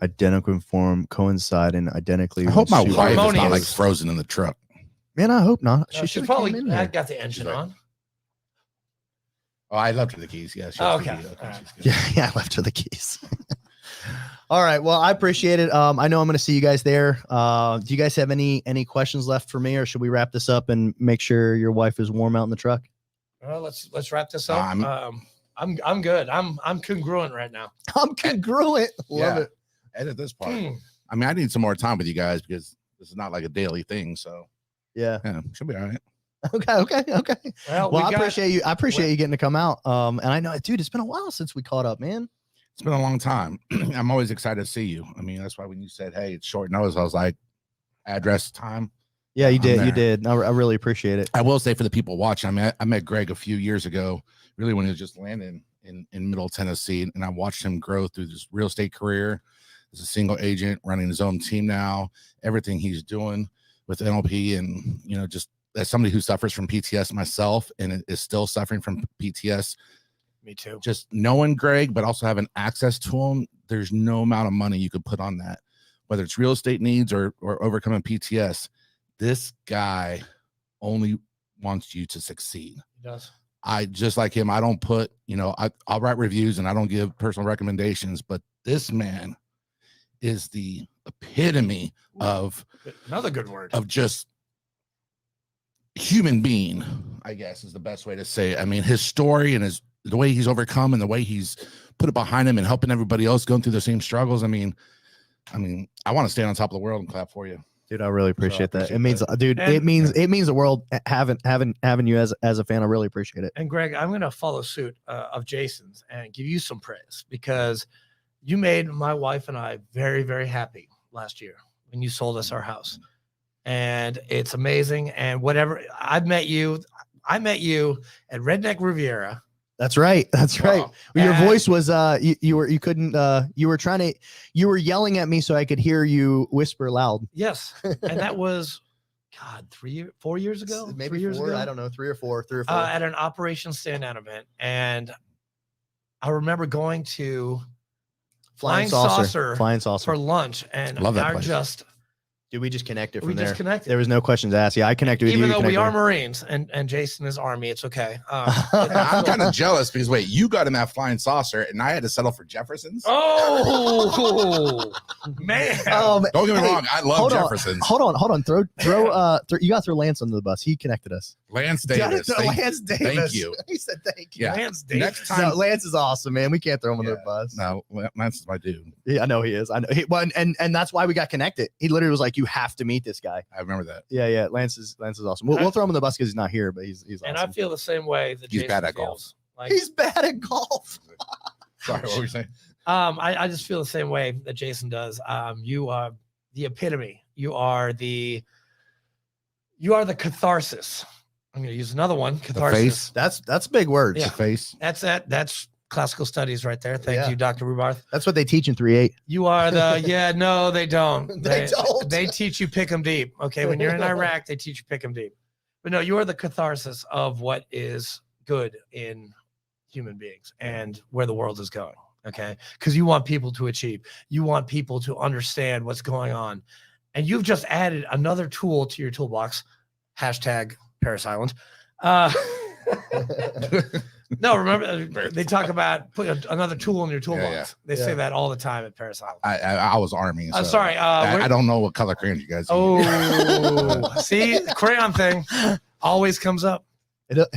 Speaker 2: Identical in form, coinciding identically.
Speaker 4: I hope my
Speaker 2: with
Speaker 4: wife is not
Speaker 3: Harmonious.
Speaker 4: like frozen in the truck.
Speaker 2: Man, I hope not.
Speaker 3: She
Speaker 2: should've
Speaker 3: probably
Speaker 2: came in here.
Speaker 3: got the engine
Speaker 4: She's like-
Speaker 3: on.
Speaker 4: Oh, I left her the keys. Yeah. she
Speaker 3: Oh,
Speaker 4: has the
Speaker 3: okay.
Speaker 4: key.
Speaker 3: All right.
Speaker 4: she's good.
Speaker 2: Yeah, I left her the keys. All right. Well, I appreciate it. I know I'm going to see you guys there. Do you guys have any questions left for me, or should we wrap this up and make sure your wife is warm out in the truck?
Speaker 3: Well, let's wrap this up.
Speaker 4: I'm-
Speaker 3: I'm good. I'm congruent right now.
Speaker 2: I'm congruent. Love
Speaker 4: Yeah.
Speaker 2: it.
Speaker 4: Edit this part.
Speaker 3: Hmm.
Speaker 4: I mean, I need some more time with you guys because this is not like a daily thing. So
Speaker 2: Yeah.
Speaker 4: yeah, she'll be all right.
Speaker 2: Okay.
Speaker 3: Well,
Speaker 2: Well, I
Speaker 3: we got,
Speaker 2: appreciate you. I appreciate you getting to come out. And I know, dude, it's been a while since we caught up, man.
Speaker 4: It's been a long time. I'm always excited to see you. I mean, that's why when you said, "Hey, it's short notice," I was like, "Address, time."
Speaker 2: Yeah, you
Speaker 4: I'm
Speaker 2: did. You
Speaker 4: there.
Speaker 2: did. I really appreciate it.
Speaker 4: I will say for the people watching, I mean, I met Greg a few years ago, really when he was just landing in Middle Tennessee, and I watched him grow through this real estate career as a single agent, running his own team now, everything he's doing with NLP, and just as somebody who suffers from PTS myself and is still suffering from PTS,
Speaker 3: me too.
Speaker 4: just knowing Greg, but also having access to him, there's no amount of money you could put on that, whether it's real estate needs or overcoming PTS. This guy only wants you to succeed.
Speaker 3: He does.
Speaker 4: I just like him. I don't put, I'll write reviews and I don't give personal recommendations, but this man is the epitome of
Speaker 3: Another good word.
Speaker 4: just human being, I guess is the best way to say it. I mean, his story and the way he's overcome and the way he's put it behind him and helping everybody else going through the same struggles. I mean, I want to stand on top of the world and clap for you.
Speaker 2: Dude, I really appreciate that.
Speaker 4: appreciate
Speaker 2: It means, dude,
Speaker 3: And-
Speaker 2: it means the world having you as a fan. I really appreciate it.
Speaker 3: And Greg, I'm going to follow suit of Jason's and give you some praise because you made my wife and I very, very happy last year when you sold us our house. And it's amazing. And whatever, I met you at Redneck Riviera.
Speaker 2: That's right. That's right.
Speaker 3: Wow.
Speaker 2: Your
Speaker 3: And-
Speaker 2: voice was you were yelling at me so I could hear you whisper loud.
Speaker 3: Yes. And that was, God, 4 years ago?
Speaker 2: Maybe
Speaker 3: 3 years
Speaker 2: four,
Speaker 3: ago?
Speaker 2: I don't know, three or four.
Speaker 3: At an Operation Stand Down event. And I remember going to Flying Saucer
Speaker 2: Flying Saucer.
Speaker 3: for lunch and
Speaker 4: Love that
Speaker 3: I
Speaker 4: place.
Speaker 3: just,
Speaker 2: Dude, we just connected
Speaker 3: we
Speaker 2: from there.
Speaker 3: just connected.
Speaker 2: There was no questions asked. Yeah, I connected with you.
Speaker 3: Even
Speaker 2: you
Speaker 3: though we
Speaker 2: connected
Speaker 3: are
Speaker 2: with-
Speaker 3: Marines and Jason is Army, it's okay.
Speaker 4: I'm kind of jealous because wait, you got him that flying saucer and I had to settle for Jefferson's.
Speaker 3: Oh man!
Speaker 2: Um,
Speaker 4: Don't get me
Speaker 2: hey,
Speaker 4: wrong, I love
Speaker 2: hold on,
Speaker 4: Jefferson's.
Speaker 2: Hold on. Throw you got to throw Lance under the bus. He connected us.
Speaker 4: Lance
Speaker 2: Gotta
Speaker 4: Davis.
Speaker 2: throw Lance Davis.
Speaker 4: thank you.
Speaker 2: He said thank you.
Speaker 4: Yeah.
Speaker 3: Lance Davis.
Speaker 4: Next time,
Speaker 2: No, Lance is awesome, man. We can't throw him under the
Speaker 4: Yeah.
Speaker 2: bus.
Speaker 4: no, Lance is my dude.
Speaker 2: Yeah, I know he is. I know. And that's why we got connected. He literally was like, you have to meet this guy.
Speaker 4: I remember that.
Speaker 2: Yeah. Lance is awesome. We'll throw him in the bus because he's not here, but he's awesome.
Speaker 3: And I feel the same way that
Speaker 4: He's
Speaker 3: Jason
Speaker 4: bad at
Speaker 3: feels. Like,
Speaker 2: He's bad at golf.
Speaker 4: Sorry, what were you saying?
Speaker 3: I just feel the same way that Jason does. You are the epitome. You are the catharsis. I'm going to use another one. Catharsis.
Speaker 4: face.
Speaker 2: That's big words.
Speaker 3: Yeah.
Speaker 4: The face.
Speaker 3: That's classical studies right there. Thank you, Dr. Rubarth.
Speaker 2: That's what they teach in 3-8.
Speaker 3: You are the no, they don't.
Speaker 2: They don't.
Speaker 3: They teach you pick 'em deep. Okay, when you're in Iraq, they teach you pick 'em deep. But no, you are the catharsis of what is good in human beings and where the world is going. Okay, because you want people to achieve. You want people to understand what's going on, and you've just added another tool to your toolbox. Hashtag Paris Island. No, remember they talk about putting another tool in your toolbox.
Speaker 4: Yeah.
Speaker 3: They say that all the time at Paris Island.
Speaker 4: I was Army.
Speaker 3: I'm
Speaker 4: so
Speaker 3: sorry.
Speaker 4: I don't know what color crayons you guys use.
Speaker 3: Oh, see, the crayon thing always comes up.
Speaker 2: It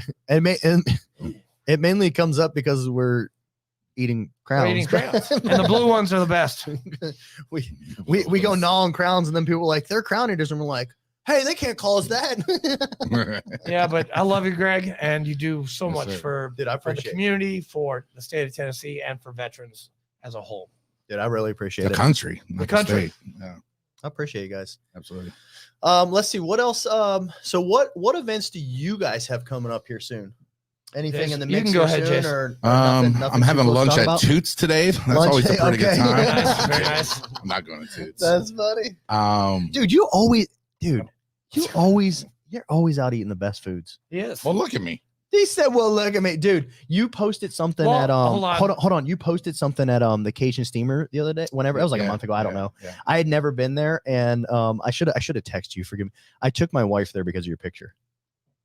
Speaker 2: mainly comes up because we're eating crowns.
Speaker 3: We're eating crayons, and the blue ones are the best.
Speaker 2: we go gnawing crowns, and then people are like, they're crown eaters, and we're like, hey, they can't call us that.
Speaker 3: Yeah, but I love you, Greg, and you do so
Speaker 4: Yes,
Speaker 3: much
Speaker 4: sir.
Speaker 3: for
Speaker 2: Dude, I
Speaker 3: the
Speaker 2: appreciate it.
Speaker 3: community, for the state of Tennessee, and for veterans as a whole.
Speaker 2: Dude, I really appreciate
Speaker 4: The
Speaker 2: it.
Speaker 4: country. not
Speaker 3: country.
Speaker 4: state. Yeah,
Speaker 2: I appreciate you guys.
Speaker 4: absolutely.
Speaker 2: Let's see what else. So what events do you guys have coming up here soon? Anything
Speaker 3: Jason,
Speaker 2: in the
Speaker 3: you
Speaker 2: mix
Speaker 3: can go
Speaker 2: here
Speaker 3: ahead,
Speaker 2: soon,
Speaker 3: Jason.
Speaker 2: or
Speaker 4: I'm
Speaker 2: nothing
Speaker 4: having
Speaker 2: too cool to
Speaker 4: lunch
Speaker 2: talk
Speaker 4: at
Speaker 2: about?
Speaker 4: Toots today. That's
Speaker 2: Lunch,
Speaker 4: always a pretty
Speaker 2: okay.
Speaker 4: good time.
Speaker 3: Very nice, very nice.
Speaker 4: I'm not going to Toots.
Speaker 2: That's funny,
Speaker 4: Dude,
Speaker 2: you're always out eating the best foods.
Speaker 3: Yes.
Speaker 4: well, look at me.
Speaker 2: He said, "Well, look at me, dude. You posted something
Speaker 3: Well,
Speaker 2: at
Speaker 3: hold on.
Speaker 2: You posted something at the Cajun Steamer the other day. Whenever it was like a
Speaker 4: Yeah,
Speaker 2: month ago. I don't
Speaker 4: yeah,
Speaker 2: know.
Speaker 4: yeah.
Speaker 2: I had never been there, and I should have texted you. Forgive me. I took my wife there because of your picture.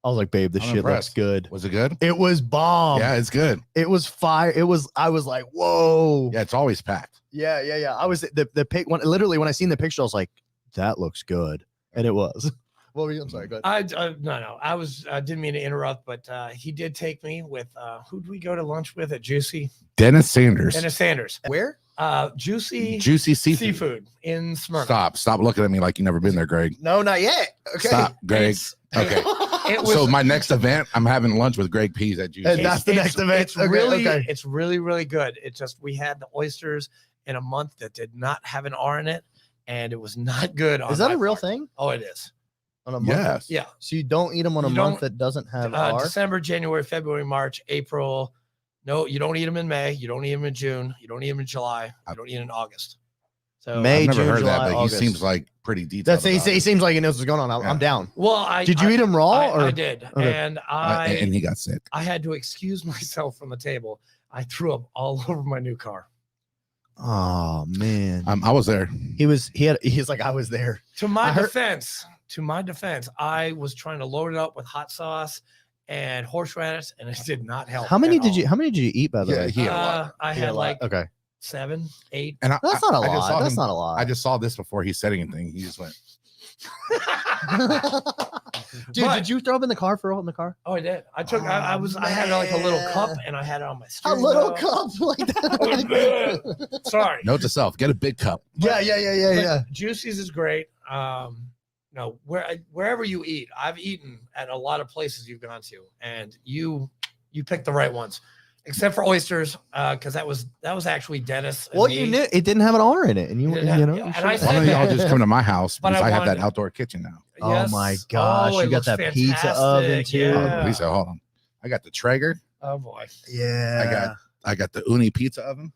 Speaker 2: I was like, babe, this
Speaker 4: I'm
Speaker 2: shit
Speaker 4: impressed.
Speaker 2: looks good.
Speaker 4: Was it good?
Speaker 2: It was bomb.
Speaker 4: Yeah, it's good.
Speaker 2: It was fire. I was like, whoa.
Speaker 4: Yeah, it's always packed.
Speaker 2: Yeah. I was the pic when literally when I seen the picture, I was like, that looks good, and it was. What were you? I'm sorry. Go ahead.
Speaker 3: No. I didn't mean to interrupt, but he did take me with who did we go to lunch with at Juicy?
Speaker 4: Dennis Sanders.
Speaker 3: Dennis Sanders.
Speaker 2: Where?
Speaker 3: Juicy
Speaker 4: Juicy
Speaker 3: seafood in Smyrna.
Speaker 4: Stop looking at me like you've never been there, Greg.
Speaker 2: No, not yet. Okay.
Speaker 4: Stop, Greg.
Speaker 3: It's-
Speaker 4: Okay.
Speaker 3: It was,
Speaker 4: So my next event, I'm having lunch with Greg Pihs at Juicy.
Speaker 2: And that's the next event.
Speaker 3: It's
Speaker 2: Okay,
Speaker 3: really,
Speaker 2: okay.
Speaker 3: it's really, really good. It's just we had the oysters in a month that did not have an R in it, and it was not good.
Speaker 2: Is that a real thing?
Speaker 3: Oh, it is.
Speaker 2: On a month?
Speaker 4: Yes.
Speaker 3: Yeah.
Speaker 2: So you don't eat them on a
Speaker 3: You
Speaker 2: month
Speaker 3: don't-
Speaker 2: that doesn't have R?
Speaker 3: December, January, February, March, April. No, you don't eat them in May. You don't eat them in June. You don't eat them in July. You don't eat them in August. So
Speaker 2: May,
Speaker 4: I've never
Speaker 2: June,
Speaker 4: heard
Speaker 2: July,
Speaker 4: that, but
Speaker 2: August.
Speaker 4: he seems like pretty detailed.
Speaker 2: That's he
Speaker 4: about it.
Speaker 2: seems like he knows what's going on. I'm
Speaker 4: Yeah.
Speaker 2: down.
Speaker 3: well,
Speaker 2: Did you eat them raw?
Speaker 3: I did,
Speaker 2: Okay.
Speaker 3: and
Speaker 4: And he got sick.
Speaker 3: I had to excuse myself from the table. I threw up all over my new car.
Speaker 2: Oh man.
Speaker 4: I was there.
Speaker 2: He's like, I was there.
Speaker 3: To my
Speaker 2: I heard-
Speaker 3: defense, I was trying to load it up with hot sauce and horseradish, and it did not help.
Speaker 2: How many
Speaker 3: at
Speaker 2: did
Speaker 3: all.
Speaker 2: you eat by the
Speaker 4: Yeah,
Speaker 2: way?
Speaker 4: he had a lot.
Speaker 3: I
Speaker 2: He
Speaker 3: had
Speaker 2: a lot.
Speaker 3: like
Speaker 2: Okay.
Speaker 3: 7, 8.
Speaker 4: And
Speaker 2: That's not a
Speaker 4: I just saw
Speaker 2: lot. That's
Speaker 4: him-
Speaker 2: not a lot.
Speaker 4: I just saw this before he said anything. He just went.
Speaker 2: Dude,
Speaker 3: But-
Speaker 2: did you throw up in the car for in the car?
Speaker 3: Oh, I did. I took.
Speaker 2: Oh,
Speaker 3: I had like a little cup,
Speaker 2: man.
Speaker 3: and I had it on my
Speaker 2: A
Speaker 3: steering
Speaker 2: little
Speaker 3: wheel.
Speaker 2: cup like that.
Speaker 3: Sorry.
Speaker 4: Note to self: get a big cup.
Speaker 2: Yeah.
Speaker 3: Juicy's is great. No, wherever you eat, I've eaten at a lot of places you've gone to, and you picked the right ones, except for oysters, because that was actually Dennis. and
Speaker 2: Well,
Speaker 3: me.
Speaker 2: you knew it didn't have an R in it, and you
Speaker 3: It didn't have-
Speaker 2: know.
Speaker 3: yeah,
Speaker 2: you
Speaker 3: and I
Speaker 2: should've-
Speaker 4: Why don't
Speaker 3: said
Speaker 4: y'all
Speaker 3: that.
Speaker 4: just come to my house?
Speaker 3: But
Speaker 4: Because
Speaker 3: I
Speaker 4: I have that
Speaker 3: wanted-
Speaker 4: outdoor kitchen now.
Speaker 2: Oh my
Speaker 3: Yes.
Speaker 2: gosh,
Speaker 3: Oh, it
Speaker 2: you got
Speaker 3: looks
Speaker 2: that pizza oven
Speaker 3: fantastic.
Speaker 2: too.
Speaker 3: Yeah.
Speaker 4: Lisa, hold on. I got the Traeger.
Speaker 3: Oh boy.
Speaker 2: Yeah.
Speaker 4: I got the Uni pizza oven.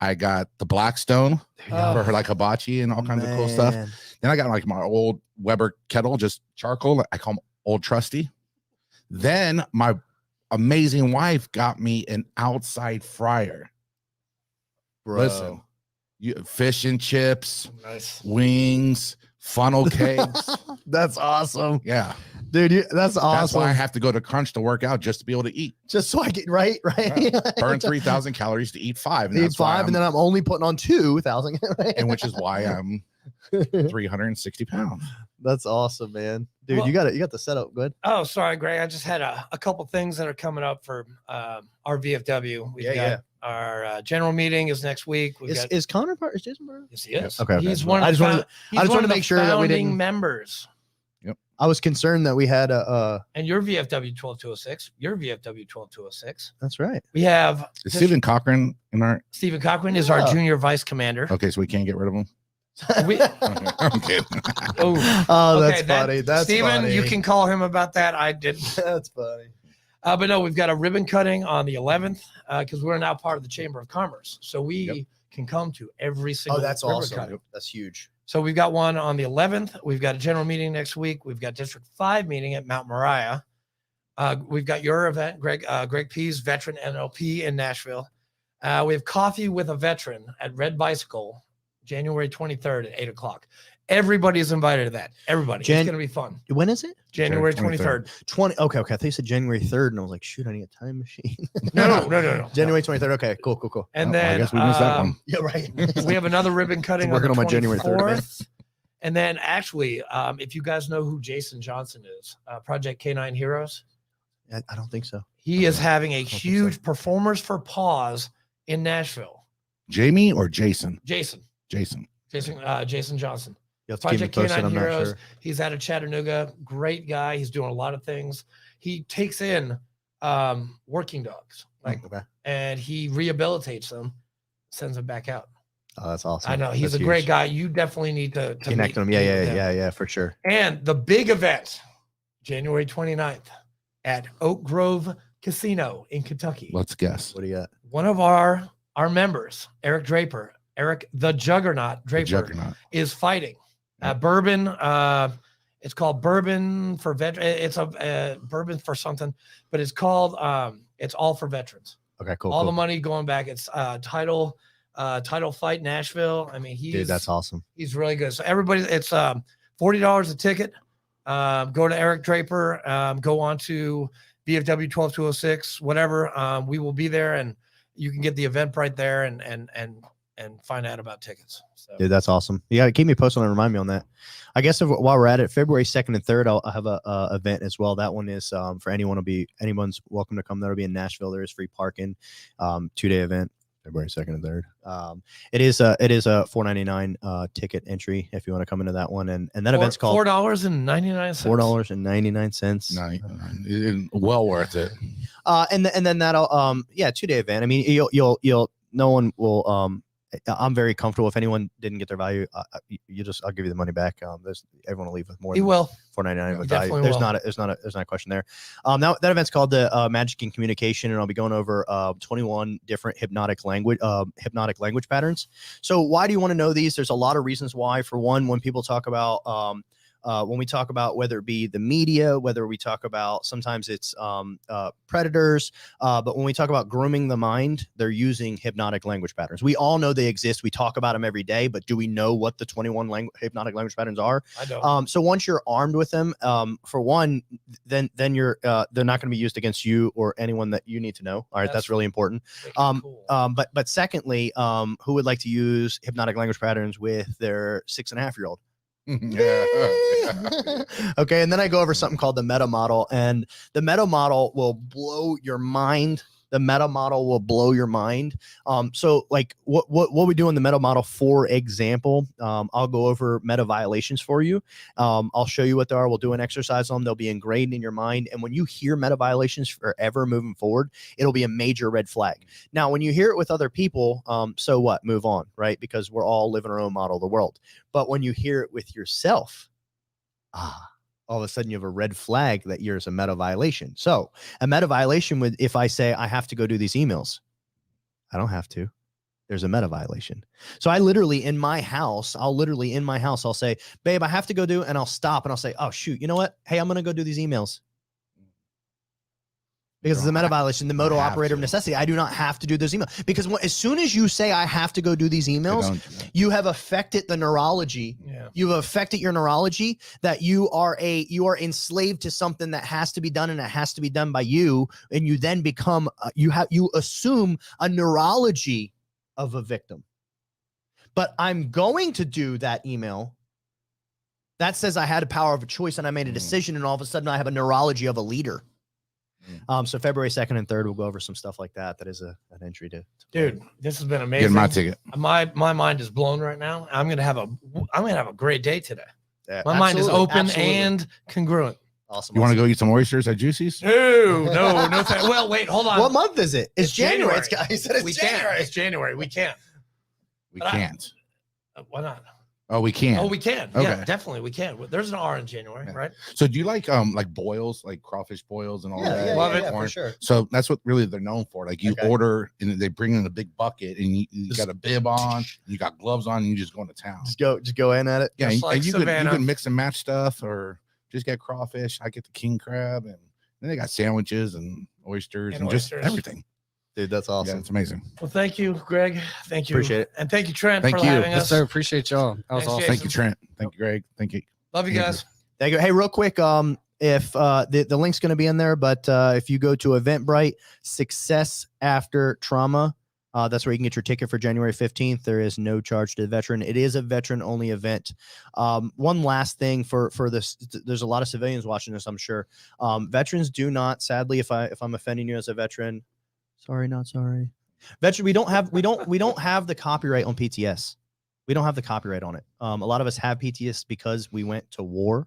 Speaker 4: I got the Blackstone
Speaker 3: Oh.
Speaker 4: for her like hibachi and all kinds of cool stuff.
Speaker 2: Man.
Speaker 4: Then I got like my old Weber kettle, just charcoal. I call them Old Trusty. Then my amazing wife got me an outside fryer.
Speaker 2: Bro.
Speaker 4: Listen, fish and chips,
Speaker 3: Nice.
Speaker 4: wings, funnel cakes.
Speaker 2: That's awesome,
Speaker 4: Yeah,
Speaker 2: dude. That's
Speaker 4: that's
Speaker 2: awesome.
Speaker 4: why I have to go to Crunch to work out just to be able to eat.
Speaker 2: Just so I get right.
Speaker 4: Burn 3,000 calories to eat 5. And
Speaker 2: Eat
Speaker 4: that's why
Speaker 2: 5, and then I'm only putting on 2,000.
Speaker 4: and which is why I'm 360 pounds.
Speaker 2: That's awesome, man. Dude,
Speaker 3: Well-
Speaker 2: you got the setup good.
Speaker 3: Oh, sorry, Greg. I just had a couple things that are coming up for our VFW. We've
Speaker 2: Yeah,
Speaker 3: got
Speaker 2: yeah.
Speaker 3: our general meeting is next week. We've got
Speaker 2: Is Connor part? Is Jason part?
Speaker 3: yes, he is.
Speaker 2: Okay, okay.
Speaker 3: He's one. Of
Speaker 2: I
Speaker 3: the
Speaker 2: just wanted
Speaker 3: found- he's
Speaker 2: I just
Speaker 3: one
Speaker 2: wanted
Speaker 3: of
Speaker 2: to
Speaker 3: the
Speaker 2: make sure that we
Speaker 3: founding
Speaker 2: didn't-
Speaker 3: members.
Speaker 2: I was concerned that we had a.
Speaker 3: And your VFW 12206. Your VFW 12206.
Speaker 2: That's right.
Speaker 3: We have
Speaker 4: Is Stephen Cochran in our?
Speaker 3: Stephen Cochran is our
Speaker 2: Yeah.
Speaker 3: junior vice commander.
Speaker 4: Okay, so we can't get rid of him.
Speaker 3: We,
Speaker 4: Okay, I'm kidding.
Speaker 3: oh,
Speaker 2: Oh, that's
Speaker 3: okay, that-
Speaker 2: funny. That's
Speaker 3: Stephen,
Speaker 2: funny.
Speaker 3: you can call him about that. I didn't.
Speaker 2: That's funny.
Speaker 3: But no, we've got a ribbon cutting on the 11th because we're now part of the Chamber of Commerce. So we
Speaker 4: Yep.
Speaker 3: can come to every single
Speaker 2: Oh, that's
Speaker 3: ribbon
Speaker 2: awesome.
Speaker 3: cutting.
Speaker 2: That's huge.
Speaker 3: So we've got one on the 11th. We've got a general meeting next week. We've got District 5 meeting at Mount Moriah. We've got your event, Greg Pihs, veteran NLP in Nashville. We have coffee with a veteran at Red Bicycle, January 23rd at 8 o'clock. Everybody is invited to that. Everybody.
Speaker 2: Jan-
Speaker 3: It's going to be fun.
Speaker 2: When is it?
Speaker 3: January
Speaker 4: January
Speaker 3: 23rd.
Speaker 2: 20. Okay. I thought you said January 3rd, and I was like, shoot, I need a time machine.
Speaker 3: No.
Speaker 2: January 23rd. Okay, cool.
Speaker 3: And
Speaker 4: Oh, I
Speaker 3: then
Speaker 4: guess we missed that one.
Speaker 2: Yeah, right.
Speaker 3: we have another ribbon cutting
Speaker 2: Working
Speaker 3: on the
Speaker 2: on my January 3rd event.
Speaker 3: 24th. And then actually, if you guys know who Jason Johnson is, Project K9 Heroes,
Speaker 2: I don't think so.
Speaker 3: he is having a
Speaker 2: think so.
Speaker 3: huge Performers for Paws in Nashville.
Speaker 4: Jamie or Jason?
Speaker 3: Jason Johnson.
Speaker 2: You have to keep me
Speaker 3: Project
Speaker 2: posted.
Speaker 3: K9
Speaker 2: I'm not
Speaker 3: Heroes.
Speaker 2: sure.
Speaker 3: He's out of Chattanooga. Great guy. He's doing a lot of things. He takes in working dogs,
Speaker 2: Okay.
Speaker 3: and he rehabilitates them, sends them back out.
Speaker 2: Oh, that's awesome.
Speaker 3: I know he's
Speaker 2: That's
Speaker 3: a great
Speaker 2: huge.
Speaker 3: guy. You definitely need to
Speaker 2: Connect
Speaker 3: meet-
Speaker 2: them.
Speaker 3: meet with him.
Speaker 2: Yeah, for sure.
Speaker 3: And the big event, January 29th at Oak Grove Casino in Kentucky.
Speaker 4: Let's guess.
Speaker 2: What do you got?
Speaker 3: One of our members, Eric Draper, Eric the Juggernaut Draper,
Speaker 4: Juggernaut.
Speaker 3: is fighting. Bourbon. It's called Bourbon for Veterans. It's a bourbon for something, but it's called it's all for veterans.
Speaker 2: Okay, cool.
Speaker 3: All
Speaker 2: cool.
Speaker 3: the money going back. It's title fight Nashville. I mean,
Speaker 2: Dude, that's awesome.
Speaker 3: he's really good. So everybody, it's $40 a ticket. Go to Eric Draper. Go on to VFW 12206. Whatever. We will be there, and you can get the event right there and find out about tickets. So
Speaker 2: Dude, that's awesome. You gotta keep me posted and remind me on that. I guess while we're at it, February 2nd and 3rd, I'll have a event as well. That one is for anyone's welcome to come. That'll be in Nashville. There is free parking. 2-day event, February 2nd and 3rd. It is a $4.99 ticket entry if you want to come into that one. And that event's called
Speaker 3: $4.99.
Speaker 2: $4.99.
Speaker 4: Well worth it.
Speaker 2: And then that'll 2-day event. I mean, you'll no one will I'm very comfortable. If anyone didn't get their value, I'll give you the money back. Everyone will leave with more.
Speaker 3: He will.
Speaker 2: $4.99 with
Speaker 3: Definitely
Speaker 2: value.
Speaker 3: will.
Speaker 2: There's not a question there. Now that event's called the Magic in Communication, and I'll be going over 21 different hypnotic language patterns. So why do you want to know these? There's a lot of reasons why. For one, when people talk about when we talk about whether it be the media, whether we talk about sometimes it's predators, but when we talk about grooming the mind, they're using hypnotic language patterns. We all know they exist. We talk about them every day, but do we know what the 21 hypnotic language patterns are?
Speaker 3: I don't.
Speaker 2: So once you're armed with them, for one, then you're they're not going to be used against you or anyone that you need to know. All right, that's really important.
Speaker 3: Cool.
Speaker 2: But secondly, who would like to use hypnotic language patterns with their 6.5-year-old?
Speaker 4: Yeah.
Speaker 2: Okay, and then I go over something called the meta model, and the meta model will blow your mind. The meta model will blow your mind. So like what we do in the meta model, for example, I'll go over meta violations for you. I'll show you what they are. We'll do an exercise on them. They'll be ingrained in your mind. And when you hear meta violations forever moving forward, it'll be a major red flag. Now, when you hear it with other people, so what? Move on, right? Because we're all living our own model of the world. But when you hear it with yourself, all of a sudden you have a red flag that yours a meta violation. So a meta violation would, if I say I have to go do these emails, I don't have to. There's a meta violation. So I'll literally in my house, I'll say, babe, I have to go do, and I'll stop and I'll say, oh shoot, you know what? Hey, I'm going to go do these emails. Because it's a meta violation, the modal operator of necessity. I do not have to do those emails. Because as soon as you say I have to go do these emails, you have affected the neurology.
Speaker 3: Yeah.
Speaker 2: You've affected your neurology, that you are enslaved to something that has to be done, and it has to be done by you. And you then become, you assume a neurology of a victim. But I'm going to do that email That says I had a power of a choice and I made a decision, and all of a sudden I have a neurology of a leader. So February 2nd and 3rd, we'll go over some stuff like that. That is an entry to
Speaker 3: Dude, this has been amazing.
Speaker 4: Get my ticket.
Speaker 3: My mind is blown right now. I'm gonna have a great day today.
Speaker 2: Yeah,
Speaker 3: My mind is
Speaker 2: absolutely,
Speaker 3: open
Speaker 2: absolutely.
Speaker 3: and congruent.
Speaker 2: Awesome.
Speaker 4: You want to go eat some oysters at Juicy's?
Speaker 3: No. Well, wait, hold on.
Speaker 2: What month is it? It's January.
Speaker 3: January.
Speaker 2: He said it's
Speaker 3: We
Speaker 2: January.
Speaker 3: can't. It's January. We can't.
Speaker 4: We
Speaker 3: But
Speaker 4: can't.
Speaker 3: Why not?
Speaker 4: Oh, we can.
Speaker 3: Oh, we can. Yeah,
Speaker 4: Okay.
Speaker 3: definitely we can. There's an R in January,
Speaker 4: Yeah.
Speaker 3: right?
Speaker 4: So do you like boils, like crawfish boils and all that?
Speaker 3: Love it.
Speaker 2: for
Speaker 4: Corn?
Speaker 2: sure.
Speaker 4: So that's what really they're known for. Like you
Speaker 2: Okay.
Speaker 4: order and they bring in a big bucket and you got a bib on, you got gloves on, and you just go into town.
Speaker 2: Just go in at it.
Speaker 4: Yeah,
Speaker 3: Just
Speaker 4: and
Speaker 3: like
Speaker 4: you
Speaker 3: Savannah.
Speaker 4: can mix and match stuff or just get crawfish. I get the king crab, and then they got sandwiches and oysters and just
Speaker 3: oysters.
Speaker 4: everything.
Speaker 2: Dude, that's
Speaker 4: Yeah,
Speaker 2: awesome.
Speaker 4: it's amazing.
Speaker 3: Well, thank you, Greg. Thank you.
Speaker 2: Appreciate it.
Speaker 3: And thank you, Trent,
Speaker 4: Thank
Speaker 3: for
Speaker 4: you.
Speaker 3: having
Speaker 1: Yes,
Speaker 3: us.
Speaker 1: sir. Appreciate y'all. That was
Speaker 3: Thanks,
Speaker 1: awesome.
Speaker 4: Thank you,
Speaker 3: Jason.
Speaker 4: Trent. Thank you, Greg. Thank you.
Speaker 3: Love you guys.
Speaker 2: Thank you. Hey, real quick, if the link's going to be in there, but if you go to Eventbrite, Success After Trauma, that's where you can get your ticket for January 15th. There is no charge to the veteran. It is a veteran-only event. One last thing for this, there's a lot of civilians watching this, I'm sure. Veterans do not, sadly, if I'm offending you as a veteran, sorry, not sorry. Veteran, we don't have the copyright on PTS. We don't have the copyright on it. A lot of us have PTS because we went to war.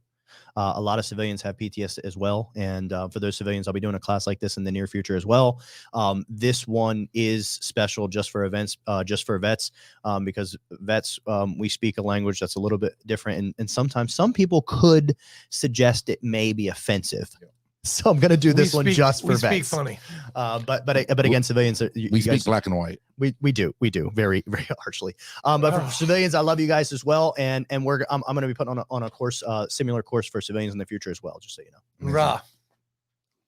Speaker 2: A lot of civilians have PTS as well. And for those civilians, I'll be doing a class like this in the near future as well. This one is special just for events, just for vets, because vets, we speak a language that's a little bit different. And sometimes some people could suggest it may be offensive. So I'm going to do this one just for
Speaker 3: we
Speaker 2: vets.
Speaker 3: speak funny.
Speaker 2: But again, civilians,
Speaker 4: We speak black and white.
Speaker 2: we do very harshly. But for civilians, I love you guys as well, and I'm going to be putting on a course, similar course for civilians in the future as well. Just so you know.
Speaker 3: Rah.